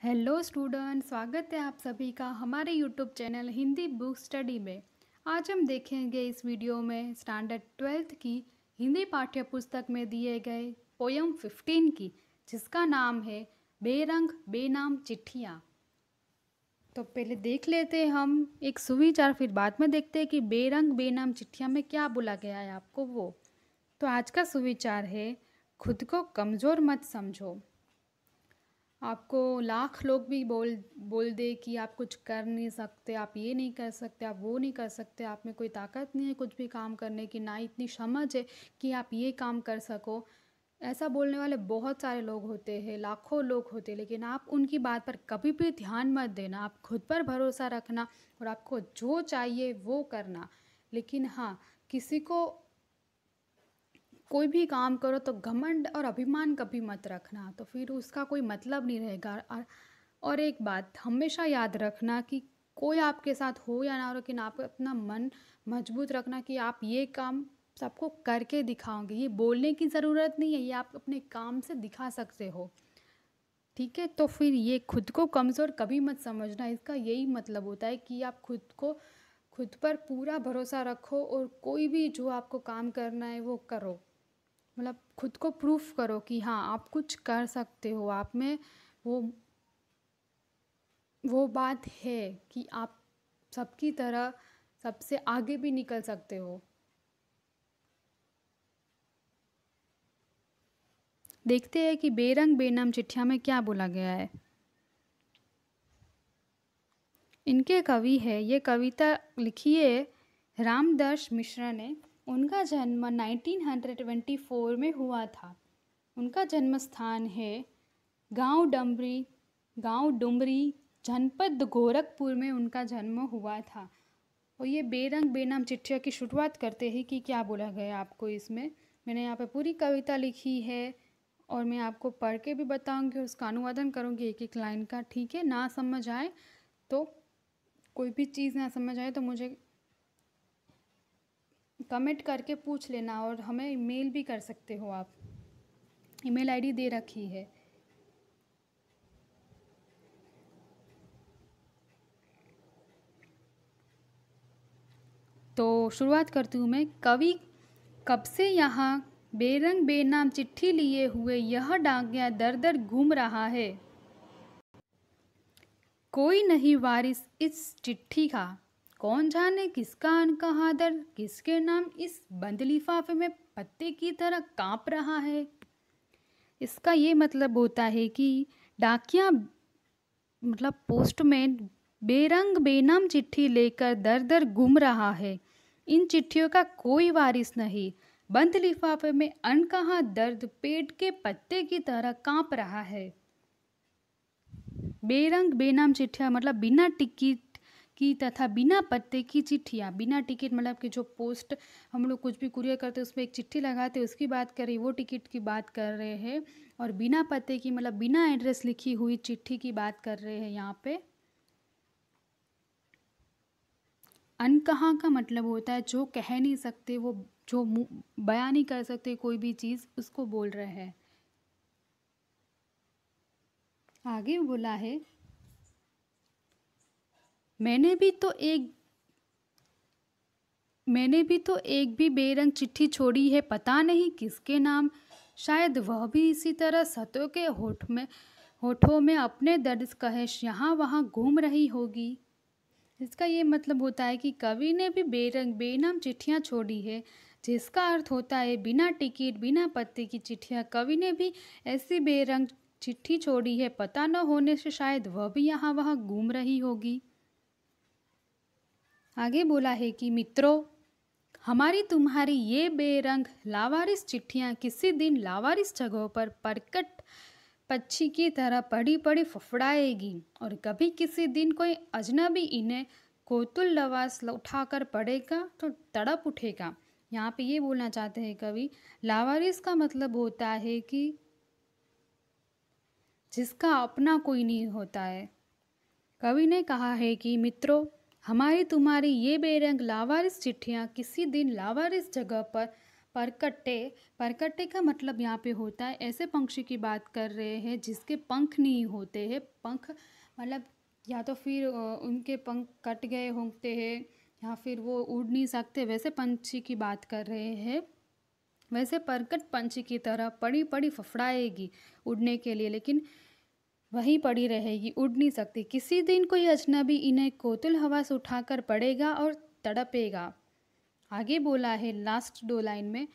Hello student, स्वागत है आप सभी का हमारे YouTube channel Hindi book study में। आज हम देखेंगे इस वीडियो में स्टैंडर्ड 12th की हिंदी पाठ्य पुस्तक में दिए गए पोयम 15 की, जिसका नाम है बेरंग बेनाम चिट्ठियाँ। तो पहले देख लेते हैं हम एक सुविचार, फिर बाद में देखते हैं कि बेरंग बेनाम चिट्ठियाँ में क्या बोला गया है आपको वो। तो आज का सुविचार है, खुद को कमज़ोर मत समझो। आपको लाख लोग भी बोल दे कि आप कुछ कर नहीं सकते, आप ये नहीं कर सकते, आप वो नहीं कर सकते, आप में कोई ताकत नहीं है कुछ भी काम करने की, ना इतनी समझ है कि आप ये काम कर सको। ऐसा बोलने वाले बहुत सारे लोग होते हैं, लाखों लोग होते हैं, लेकिन आप उनकी बात पर कभी भी ध्यान मत देना। आप खुद पर भरोसा रखना और आपको जो चाहिए वो करना। लेकिन हाँ, किसी को कोई भी काम करो तो घमंड और अभिमान कभी मत रखना, तो फिर उसका कोई मतलब नहीं रहेगा। और एक बात हमेशा याद रखना कि कोई आपके साथ हो या ना हो, लेकिन आप अपना मन मजबूत रखना कि आप ये काम सबको करके दिखाओगे। ये बोलने की ज़रूरत नहीं है, ये आप अपने काम से दिखा सकते हो। ठीक है, तो फिर ये खुद को कमज़ोर कभी मत समझना। इसका यही मतलब होता है कि आप खुद पर पूरा भरोसा रखो और कोई भी जो आपको काम करना है वो करो। मतलब खुद को प्रूफ करो कि हाँ, आप कुछ कर सकते हो, आप में वो वो बात है कि आप सबकी तरह सबसे आगे भी निकल सकते हो। देखते हैं कि बेरंग बेनाम चिट्ठियाँ में क्या बोला गया है। इनके कवि है, ये कविता लिखी है रामदास मिश्रा ने। उनका जन्म 1924 में हुआ था। उनका जन्म स्थान है गांव डुमरी जनपद गोरखपुर में उनका जन्म हुआ था। और ये बेरंग बेनाम चिट्ठियों की शुरुआत करते हैं कि क्या बोला गया आपको इसमें। मैंने यहाँ पे पूरी कविता लिखी है और मैं आपको पढ़ के भी बताऊंगी, उसका अनुवादन करूँगी एक एक लाइन का। ठीक है, ना समझ आए तो, कोई भी चीज़ ना समझ आए तो मुझे कमेंट करके पूछ लेना, और हमें ईमेल भी कर सकते हो आप। ईमेल आईडी दे रखी है। तो शुरुआत करती हूँ मैं। कवि कब से यहाँ बेरंग बेनाम चिट्ठी लिए हुए यह डाकिया दर दर घूम रहा है। कोई नहीं वारिस इस चिट्ठी का, कौन जाने किसका अनकहा दर्द किसके नाम इस बंद लिफाफे में पत्ते की तरह कांप रहा है। इसका ये मतलब होता है कि डाकिया मतलब पोस्टमैन बेरंग बेनाम चिट्ठी लेकर दर दर घूम रहा है। इन चिट्ठियों का कोई वारिस नहीं। बंद लिफाफे में अनकहा दर्द पेड़ के पत्ते की तरह कांप रहा है। बेरंग बेनाम चिट्ठियाँ मतलब बिना टिकट की तथा बिना पत्ते की चिट्ठियाँ। बिना टिकट मतलब कि जो पोस्ट हम लोग कुछ भी कुरियर करते हैं उसमें एक चिट्ठी लगाते हैं, उसकी बात कर रही है, वो टिकट की बात कर रहे हैं। और बिना पत्ते की मतलब बिना एड्रेस लिखी हुई चिट्ठी की बात कर रहे हैं यहाँ पे। अनकहा का मतलब होता है जो कह नहीं सकते, वो जो बयान नहीं कर सकते कोई भी चीज़, उसको बोल रहे हैं। आगे बोला है, मैंने भी तो एक भी बेरंग चिट्ठी छोड़ी है, पता नहीं किसके नाम। शायद वह भी इसी तरह सतों के होठों में अपने दर्द कहेश यहाँ वहाँ घूम रही होगी। इसका ये मतलब होता है कि कवि ने भी बेरंग बेनाम चिट्ठियाँ छोड़ी है, जिसका अर्थ होता है बिना टिकट बिना पत्ते की चिट्ठियाँ। कवि ने भी ऐसी बेरंग चिट्ठी छोड़ी है, पता न होने से शायद वह भी यहाँ वहाँ घूम रही होगी। आगे बोला है कि मित्रों, हमारी तुम्हारी ये बेरंग लावारिस चिट्ठियाँ किसी दिन लावारिस जगहों पर परकट पक्षी की तरह पड़ी पड़ी फफड़ाएगी, और कभी किसी दिन कोई अजनबी इन्हें कोतुल लवास उठाकर पड़ेगा तो तड़प उठेगा। यहाँ पे ये बोलना चाहते हैं कवि, लावारिस का मतलब होता है कि जिसका अपना कोई नहीं होता है। कवि ने कहा है कि मित्रों, हमारी तुम्हारी ये बेरंग लावारिस चिट्ठियाँ किसी दिन लावारिस जगह पर परकट्टे। परकट्टे का मतलब यहाँ पे होता है, ऐसे पक्षी की बात कर रहे हैं जिसके पंख नहीं होते हैं। पंख मतलब या तो फिर उनके पंख कट गए होते हैं या फिर वो उड़ नहीं सकते, वैसे पंछी की बात कर रहे हैं। वैसे परकट पंछी की तरह पड़ी पड़ी फफड़ाएगी उड़ने के लिए, लेकिन वहीं पड़ी रहेगी, उड़ नहीं सकती। किसी दिन कोई अजनबी इन्हें कोतुल हवा से उठाकर पड़ेगा और तड़पेगा। आगे बोला है लास्ट 2 लाइन में,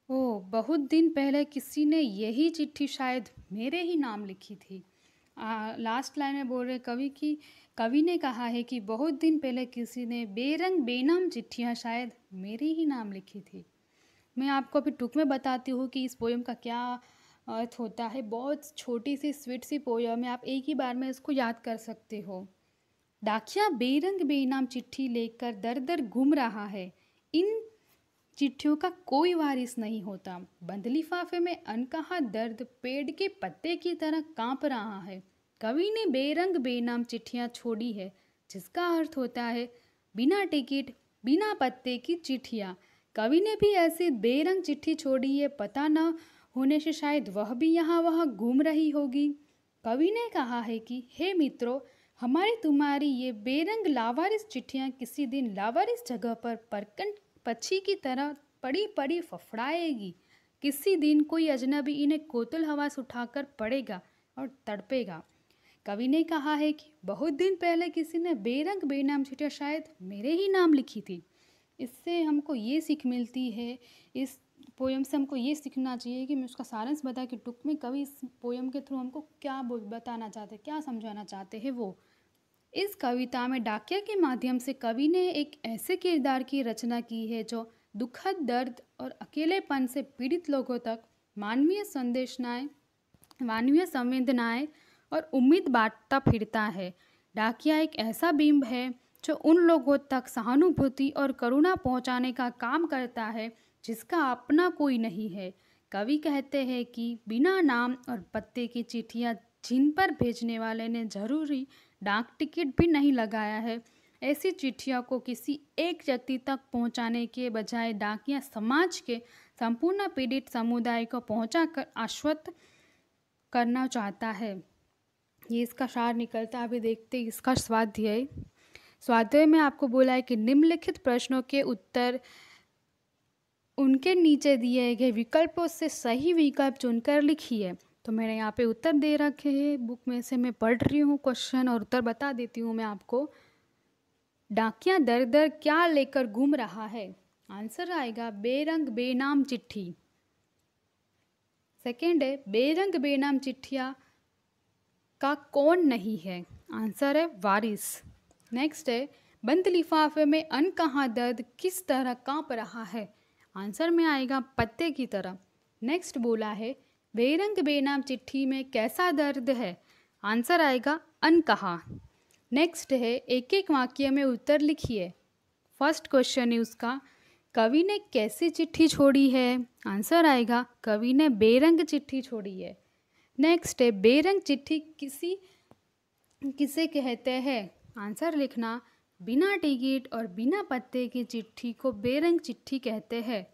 ओ बहुत दिन पहले किसी ने यही चिट्ठी शायद मेरे ही नाम लिखी थी। लास्ट लाइन में बोल रहे कवि ने कहा है कि बहुत दिन पहले किसी ने बेरंग बेनाम चिट्ठियाँ शायद मेरे ही नाम लिखी थी। मैं आपको अभी टुक में बताती हूँ कि इस पोयम का क्या अर्थ होता है। बहुत छोटी सी स्वीट सी पोयम है, आप एक ही बार में इसको याद कर सकते हो। डाकिया बेरंग बेनाम चिट्ठी लेकर दर दर घूम रहा है, इन चिट्ठियों का कोई वारिस नहीं होता। बंद लिफाफे में अनकहा दर्द पेड़ के पत्ते की तरह कांप रहा है। कवि ने बेरंग बेनाम चिट्ठियाँ छोड़ी है, जिसका अर्थ होता है बिना टिकट बिना पत्ते की चिट्ठियाँ। कवि ने भी ऐसी बेरंग चिट्ठी छोड़ी है, पता न होने से शायद वह भी यहाँ वहाँ घूम रही होगी। कवि ने कहा है कि हे मित्रों, हमारी तुम्हारी ये बेरंग लावारिस चिट्ठियाँ किसी दिन लावारिस जगह पर परकट पक्षी की तरह पड़ी पड़ी फफड़ाएगी। किसी दिन कोई अजनबी इन्हें कोतुल हवा से उठाकर पड़ेगा और तड़पेगा। कवि ने कहा है कि बहुत दिन पहले किसी ने बेरंग बेनाम चिट्ठियाँ शायद मेरे ही नाम लिखी थी। इससे हमको ये सीख मिलती है, इस पोयम से हमको ये सीखना चाहिए कि मैं उसका सारांश बता कि टुक में कवि इस पोयम के थ्रू हमको क्या बताना चाहते, क्या समझाना चाहते हैं वो। इस कविता में डाकिया के माध्यम से कवि ने एक ऐसे किरदार की रचना की है जो दुखद दर्द और अकेलेपन से पीड़ित लोगों तक मानवीय संवेदनाएं और उम्मीद बांटता फिरता है। डाकिया एक ऐसा बिंब है जो उन लोगों तक सहानुभूति और करुणा पहुंचाने का काम करता है जिसका अपना कोई नहीं है। कवि कहते हैं कि बिना नाम और पत्ते की चिट्ठियाँ जिन पर भेजने वाले ने जरूरी डाक टिकट भी नहीं लगाया है, ऐसी चिट्ठियों को किसी एक व्यक्ति तक पहुंचाने के बजाय डाकिया समाज के संपूर्ण पीड़ित समुदाय को पहुंचाकर आश्वस्त करना चाहता है। ये इसका सार निकलता है। अभी देखते इसका स्वाध्याय में आपको बोला है कि निम्नलिखित प्रश्नों के उत्तर उनके नीचे दिए गए विकल्पों से सही विकल्प चुनकर लिखिए। तो मैंने यहाँ पे उत्तर दे रखे हैं, बुक में से मैं पढ़ रही हूँ क्वेश्चन और उत्तर बता देती हूँ मैं आपको। डाकिया दर दर क्या लेकर घूम रहा है? आंसर आएगा बेरंग बेनाम चिट्ठी। सेकेंड है बेरंग बेनाम चिट्ठिया का कौन नहीं है? आंसर है वारिस। नेक्स्ट है बंद लिफाफे में अनकहा दर्द किस तरह कांप रहा है? आंसर में आएगा पत्ते की तरह। नेक्स्ट बोला है बेरंग बेनाम चिट्ठी में कैसा दर्द है? आंसर आएगा अनकहा। नेक्स्ट है एक एक वाक्य में उत्तर लिखिए। फर्स्ट क्वेश्चन है उसका, कवि ने कैसी चिट्ठी छोड़ी है? आंसर आएगा कवि ने बेरंग चिट्ठी छोड़ी है। नेक्स्ट है बेरंग चिट्ठी किसे कहते हैं? आंसर लिखना, बिना टिकट और बिना पत्ते की चिट्ठी को बेरंग चिट्ठी कहते हैं।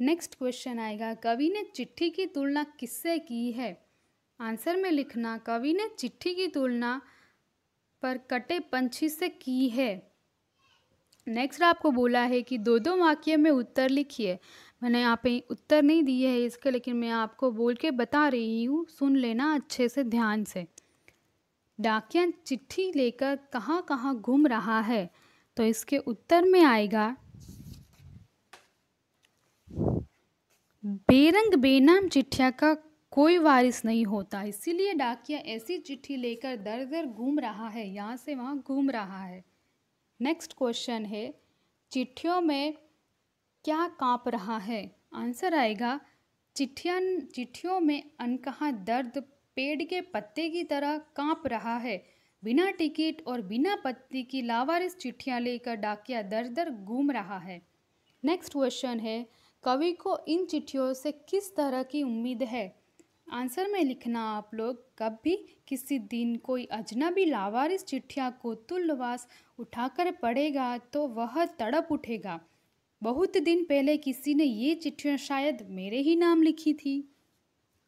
नेक्स्ट क्वेश्चन आएगा कवि ने चिट्ठी की तुलना किससे की है? आंसर में लिखना, कवि ने चिट्ठी की तुलना पर कटे पंछी से की है। नेक्स्ट आपको बोला है कि दो दो वाक्य में उत्तर लिखिए। मैंने यहाँ पे उत्तर नहीं दिए है इसके, लेकिन मैं आपको बोल के बता रही हूँ, सुन लेना अच्छे से ध्यान से। डाकिया चिट्ठी लेकर कहाँ कहाँ घूम रहा है? तो इसके उत्तर में आएगा बेरंग बेनाम चिट्ठिया का कोई वारिस नहीं होता, इसीलिए डाकिया ऐसी चिट्ठी लेकर दर दर घूम रहा है, यहाँ से वहाँ घूम रहा है। नेक्स्ट क्वेश्चन है चिट्ठियों में क्या कांप रहा है? आंसर आएगा चिट्ठियों में अनकहा दर्द पेड़ के पत्ते की तरह कांप रहा है। बिना टिकट और बिना पत्ती की लावारिस चिट्ठियां लेकर डाकिया दर दर घूम रहा है। नेक्स्ट क्वेश्चन है कवि को इन चिट्ठियों से किस तरह की उम्मीद है? आंसर में लिखना आप लोग, कभी किसी दिन कोई अजनबी लावारिस चिट्ठियाँ को तुल्यवास उठाकर पढ़ेगा तो वह तड़प उठेगा। बहुत दिन पहले किसी ने ये चिट्ठियाँ शायद मेरे ही नाम लिखी थी।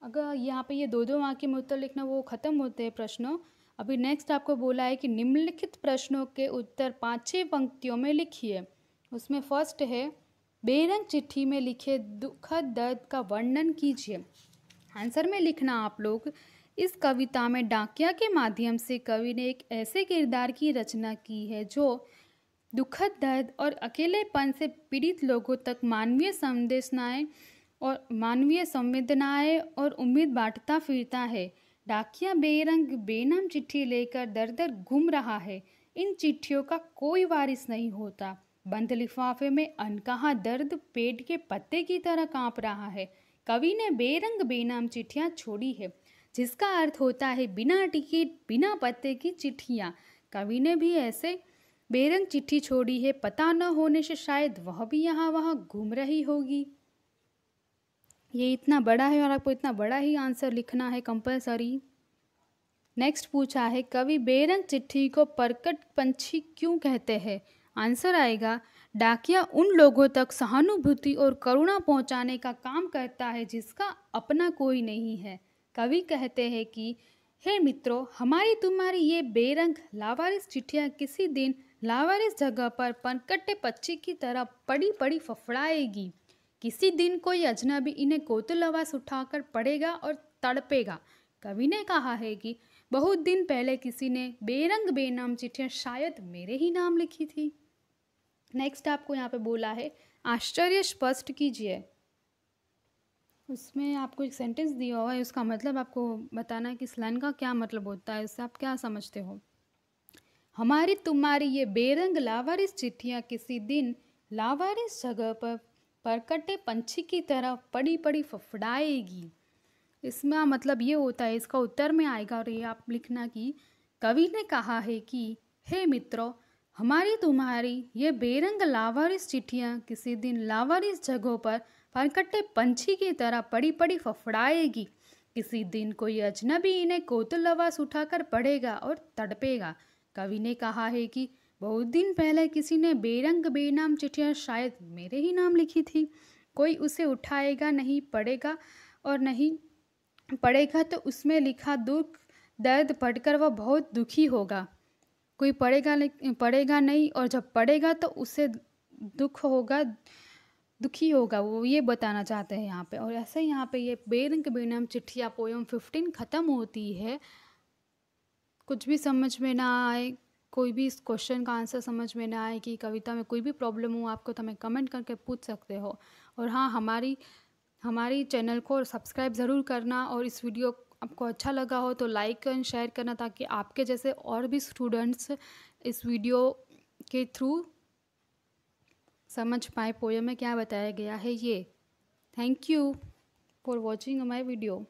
अगर यहाँ पे ये दो दो वाक्य में उत्तर लिखना वो ख़त्म होते हैं प्रश्न। अभी नेक्स्ट आपको बोला है कि निम्नलिखित प्रश्नों के उत्तर 5-6 पंक्तियों में लिखिए। उसमें फर्स्ट है, बेरंग चिट्ठी में लिखे दुखद दर्द का वर्णन कीजिए। आंसर में लिखना आप लोग, इस कविता में डाकिया के माध्यम से कवि ने एक ऐसे किरदार की रचना की है जो दुखद दर्द और अकेलेपन से पीड़ित लोगों तक मानवीय संवेदनाएं और उम्मीद बांटता फिरता है। डाकिया बेरंग बेनाम चिट्ठी लेकर दर दर घूम रहा है। इन चिट्ठियों का कोई वारिस नहीं होता। बंद लिफाफे में अनकहा दर्द पेड़ के पत्ते की तरह कांप रहा है। कवि ने बेरंग बेनाम चिट्ठियां छोड़ी है, जिसका अर्थ होता है बिना टिकट बिना पत्ते की चिट्ठियां। कवि ने भी ऐसे बेरंग चिट्ठी छोड़ी है, पता न होने से शायद वह भी यहाँ वहाँ घूम रही होगी। ये इतना बड़ा है और आपको इतना बड़ा ही आंसर लिखना है कंपलसरी। नेक्स्ट पूछा है, कवि बेरंग चिट्ठी को परकट पंछी क्यों कहते हैं। आंसर आएगा, डाकिया उन लोगों तक सहानुभूति और करुणा पहुंचाने का काम करता है जिसका अपना कोई नहीं है। कवि कहते हैं कि हे मित्रों, हमारी तुम्हारी ये बेरंग लावारिस चिट्ठियाँ किसी दिन लावारिस जगह पर पनकट्टे पक्षी की तरह पड़ी पड़ी फफड़ाएगी। किसी दिन कोई अजनबी इन्हें कोतुलवास उठाकर पढ़ेगा और तड़पेगा। कवि ने कहा है कि बहुत दिन पहले किसी ने बेरंग बेनाम चिट्ठियाँ शायद मेरे ही नाम लिखी थी। नेक्स्ट आपको यहाँ पे बोला है, आश्चर्य स्पष्ट कीजिए। उसमें आपको एक सेंटेंस दिया हुआ है, उसका मतलब आपको बताना है कि इस लाइन का क्या मतलब होता है, इससे आप क्या समझते हो। हमारी तुम्हारी ये बेरंग लावारिस चिट्ठियाँ किसी दिन लावारिस जगह पर परकटे पंछी की तरह पड़ी पड़ी फफड़ाएगी। इसमें मतलब ये होता है, इसका उत्तर में आएगा और ये आप लिखना कि कवि ने कहा है कि हे मित्रों, हमारी तुम्हारी ये बेरंग लावारिस चिट्ठियाँ किसी दिन लावारिस जगहों पर परकटे पंछी की तरह पड़ी पड़ी फफड़ाएगी। किसी दिन कोई अजनबी इन्हें कोतुलवास उठाकर पढ़ेगा और तड़पेगा। कवि ने कहा है कि बहुत दिन पहले किसी ने बेरंग बेनाम चिट्ठियाँ शायद मेरे ही नाम लिखी थी। कोई उसे उठाएगा नहीं, पढ़ेगा और नहीं पढ़ेगा तो उसमें लिखा दुख दर्द पढ़कर वह बहुत दुखी होगा। कोई पढ़ेगा नहीं और जब पढ़ेगा तो उससे दुख होगा, दुखी होगा, वो ये बताना चाहते हैं यहाँ पे। और ऐसे यहाँ पे ये बेरंग बेनाम चिट्ठियाँ पोयम 15 ख़त्म होती है। कुछ भी समझ में ना आए, कोई भी इस क्वेश्चन का आंसर समझ में ना आए कि कविता में कोई भी प्रॉब्लम हो आपको, तो हमें कमेंट करके पूछ सकते हो। और हाँ, हमारी चैनल को सब्सक्राइब ज़रूर करना, और इस वीडियो आपको अच्छा लगा हो तो लाइक एंड शेयर करना, ताकि आपके जैसे और भी स्टूडेंट्स इस वीडियो के थ्रू समझ पाए पोयम में क्या बताया गया है ये। Thank you for watching my video.